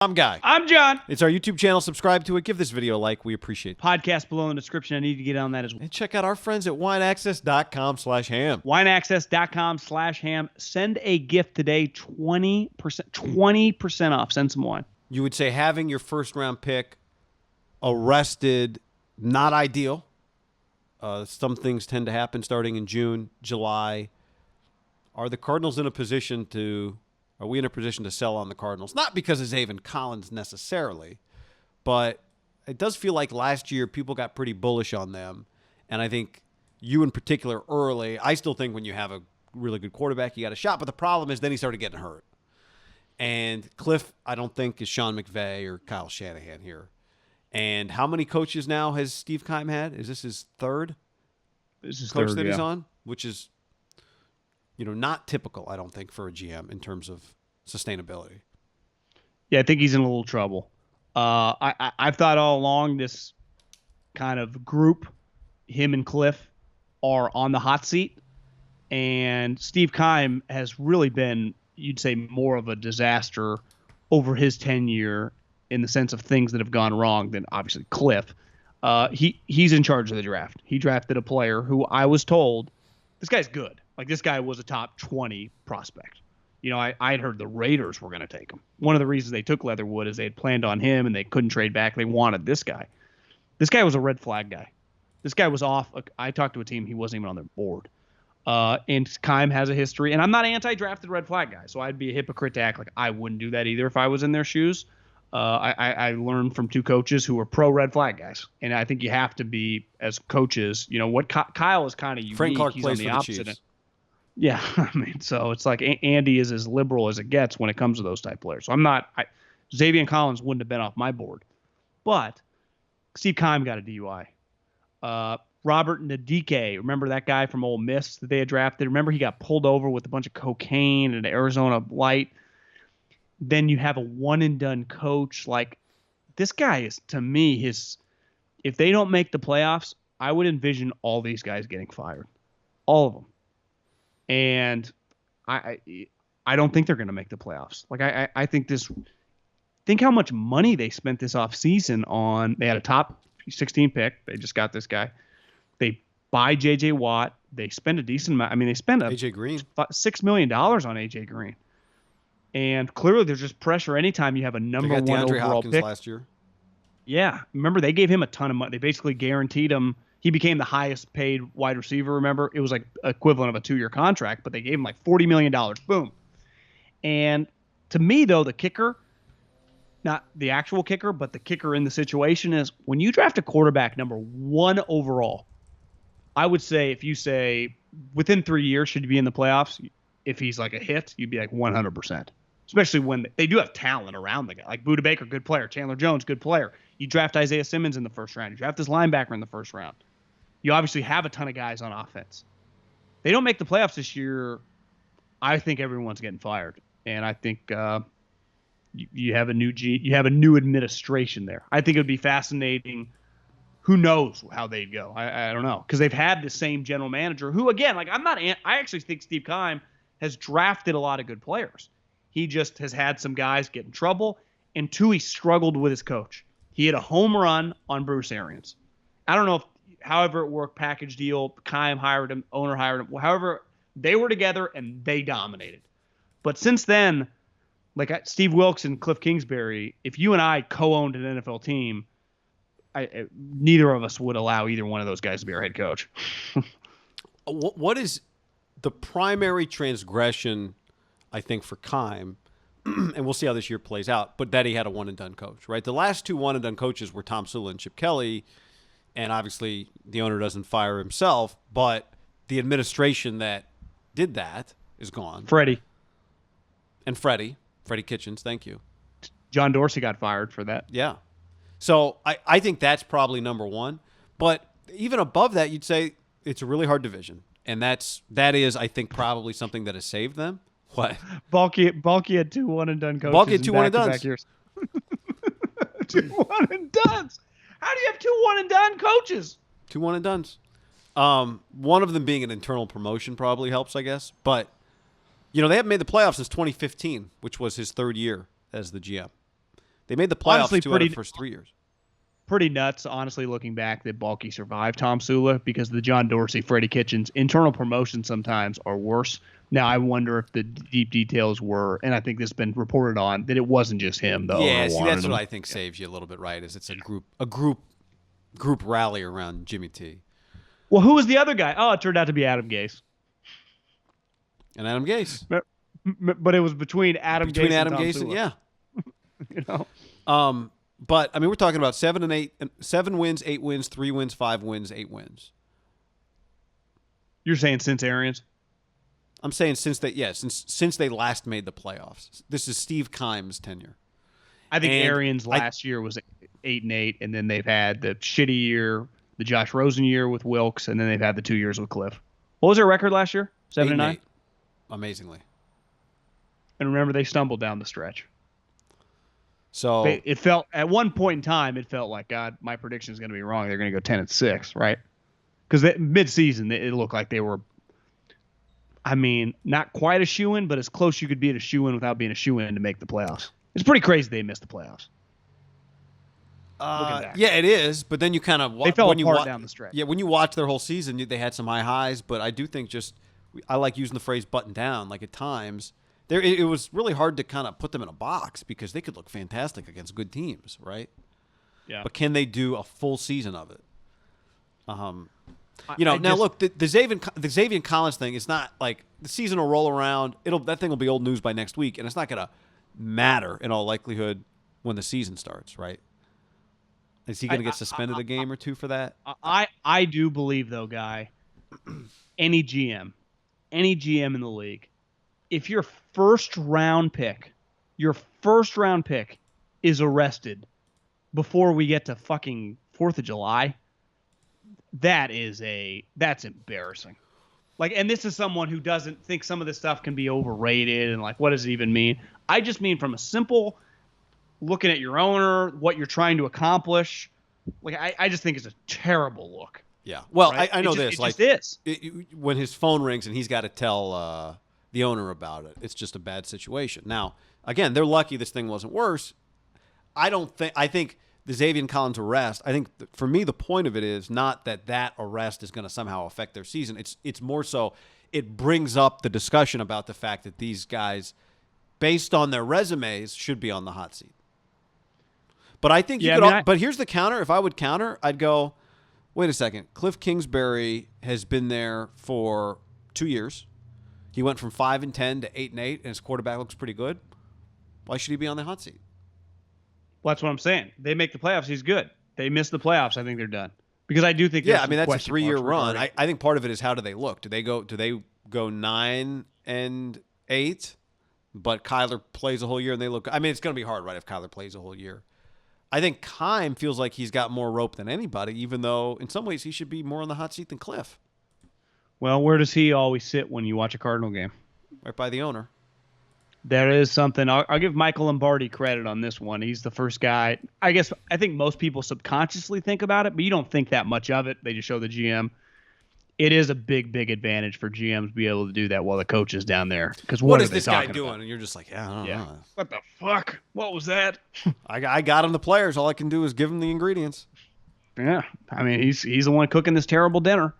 I'm Guy. I'm John. It's our YouTube channel. Subscribe to it. Give this video a like. We appreciate it. Podcast below in the description. I need to get on that as well. And check out our friends at wineaccess.com/ham. Wineaccess.com/ham. Send a gift today. 20% off. Send some wine. You would say having your first round pick arrested, not ideal. Some things tend to happen starting in June, July. Are the Cardinals in a position to... Are we in a position to sell on the Cardinals? Not because of Zaven Collins necessarily, but it does feel like last year people got pretty bullish on them. And I think you in particular early, I still think when you have a really good quarterback, you got a shot. But the problem is then he started getting hurt. And Cliff, I don't think, is Sean McVay or Kyle Shanahan here. And how many coaches now has Steve Keim had? Is this his third? This is coach third, that yeah. he's on, which is... not typical, I don't think, for a GM in terms of sustainability. Yeah, I think he's in a little trouble. I've thought all along this kind of group, him and Cliff, are on the hot seat. And Steve Keim has really been, you'd say, more of a disaster over his tenure in the sense of things that have gone wrong than, obviously, Cliff. He's in charge of the draft. He drafted a player who I was told, this guy's good. Like, this guy was a top 20 prospect. I had heard the Raiders were going to take him. One of the reasons they took Leatherwood is they had planned on him and they couldn't trade back. They wanted this guy. This guy was a red flag guy. This guy was off. I talked to a team. He wasn't even on their board. And Keim has a history. And I'm not anti-drafted red flag guy, so I'd be a hypocrite to act like I wouldn't do that either if I was in their shoes. I learned from two coaches who were pro red flag guys. And I think you have to be, as coaches, what Kyle is kind of unique. Frank Clark He's plays on the for opposite the Chiefs. end. Yeah, I mean, so it's like Andy is as liberal as it gets when it comes to those type players. So Xavier Collins wouldn't have been off my board. But Steve Keim got a DUI. Robert Nadike, remember that guy from Ole Miss that they had drafted? Remember he got pulled over with a bunch of cocaine and an Arizona light? Then you have a one-and-done coach. Like, this guy is, to me, if they don't make the playoffs, I would envision all these guys getting fired. All of them. And I don't think they're going to make the playoffs. Like, I think how much money they spent this offseason on. They had a top 16 pick. They just got this guy. They buy J.J. Watt. They spend a decent amount. I mean, they spend AJ Green. $6 million on A.J. Green. And clearly there's just pressure anytime you have a number one overall Hopkins pick. Last year. Yeah. Remember, they gave him a ton of money. They basically guaranteed him. He became the highest paid wide receiver, remember? It was like equivalent of a 2-year contract, but they gave him like $40 million. Boom. And to me, though, the kicker, not the actual kicker, but the kicker in the situation is when you draft a quarterback number 1 overall, I would say if you say within 3 years should he be in the playoffs, if he's like a hit, you'd be like 100%. Especially when they do have talent around the guy. Like Budda Baker, good player. Chandler Jones, good player. You draft Isaiah Simmons in the first round. You draft this linebacker in the first round. You obviously have a ton of guys on offense. They don't make the playoffs this year. I think everyone's getting fired, and I think you have a new administration there. I think it would be fascinating. Who knows how they'd go? I don't know, because they've had the same general manager who, again, like I actually think Steve Keim has drafted a lot of good players. He just has had some guys get in trouble, and 2, he struggled with his coach. He had a home run on Bruce Arians. I don't know if, however it worked, package deal, Keim hired him, owner hired him. However, they were together and they dominated. But since then, like Steve Wilkes and Cliff Kingsbury, if you and I co-owned an NFL team, neither of us would allow either one of those guys to be our head coach. What is the primary transgression, I think, for Keim? And we'll see how this year plays out, but that he had a one-and-done coach, right? The last 2 one-and-done coaches were Tom Sula and Chip Kelly, and obviously the owner doesn't fire himself, but the administration that did that is gone. Freddie Kitchens, thank you. John Dorsey got fired for that. Yeah. So I think that's probably number 1. But even above that, you'd say it's a really hard division, and that is, I think, probably something that has saved them. What? Balky had 2 one-and-done coaches. Balky had 2 one-and-dones. 2 one-and-dones. How do you have 2 one-and-done coaches? 2 one-and-dones. One of them being an internal promotion probably helps, I guess. But, they haven't made the playoffs since 2015, which was his 3rd year as the GM. They made the playoffs Honestly, 2 out of the first 3 years. Pretty nuts, honestly, looking back, that Balky survived Tom Sula, because the John Dorsey, Freddie Kitchens internal promotions sometimes are worse. Now, I wonder if the deep details were, and I think this has been reported on, that it wasn't just him. The Yeah, owner see, wanted that's him. what I think saves you a little bit, right? Is it's a group rally around Jimmy T Well, who was the other guy? Oh, it turned out to be Adam Gase. and Adam Gase. But it was between Adam Gase and Tom Gase, Sula. yeah. You know? But I mean, we're talking about 7 wins, 8 wins, 3 wins, 5 wins, 8 wins. You're saying since Arians? I'm saying since they last made the playoffs. This is Steve Keim's tenure. I think And Arians last year was 8-8, and then they've had the shitty year, the Josh Rosen year with Wilkes, and then they've had the 2 years with Cliff. What was their record last year? 7-9? 8. Amazingly. And remember, they stumbled down the stretch. So It felt, at one point in time, it felt like, God, my prediction is going to be wrong. They're going to go 10-6, right? Because mid-season, it looked like they were, I mean, not quite a shoo-in, but as close you could be to shoo-in without being a shoo-in to make the playoffs. It's pretty crazy they missed the playoffs. yeah, it is. But then you kind of they fell apart down the stretch. Yeah, when you watch their whole season, they had some high highs. But I do think I like using the phrase "button down." Like at times, it was really hard to kind of put them in a box because they could look fantastic against good teams, right? Yeah. But can they do a full season of it? Look, the Xavier Collins thing is not like the season will roll around. That thing will be old news by next week, and it's not going to matter in all likelihood when the season starts, right? Is he going to get suspended a game or two for that? I do believe, though, Guy, any GM in the league, if your first round pick is arrested before we get to fucking 4th of July, that's embarrassing. Like, and this is someone who doesn't think some of this stuff can be overrated and like, what does it even mean? I just mean from a simple looking at your owner, what you're trying to accomplish. Like, I just think it's a terrible look. Yeah. Well, right? I know It this. just is. When his phone rings and he's got to tell the owner about it, it's just a bad situation. Now, again, they're lucky this thing wasn't worse. I think the Xavier Collins arrest, I think for me, the point of it is not that arrest is going to somehow affect their season. It's more so it brings up the discussion about the fact that these guys, based on their resumes, should be on the hot seat. But I think but here's the counter. If I would counter, I'd go, wait a second. Cliff Kingsbury has been there for 2 years. He went from 5-10 to 8-8, and his quarterback looks pretty good. Why should he be on the hot seat? Well, that's what I'm saying. They make the playoffs, he's good. They miss the playoffs, I think they're done. Because I do think that's a 3-year run. I think part of it is how do they look? Do they go 9-8, but Kyler plays a whole year and they look? I mean, it's going to be hard, right, if Kyler plays a whole year. I think Keim feels like he's got more rope than anybody, even though in some ways he should be more on the hot seat than Cliff. Well, where does he always sit when you watch a Cardinal game? Right by the owner. There is something. I'll give Michael Lombardi credit on this one. He's the first guy. I think most people subconsciously think about it, but you don't think that much of it. They just show the GM. It is a big, big advantage for GMs to be able to do that while the coach is down there. Because what is this guy doing? And you're just like, I don't know. What the fuck? What was that? I got him the players. All I can do is give him the ingredients. Yeah, I mean he's the one cooking this terrible dinner.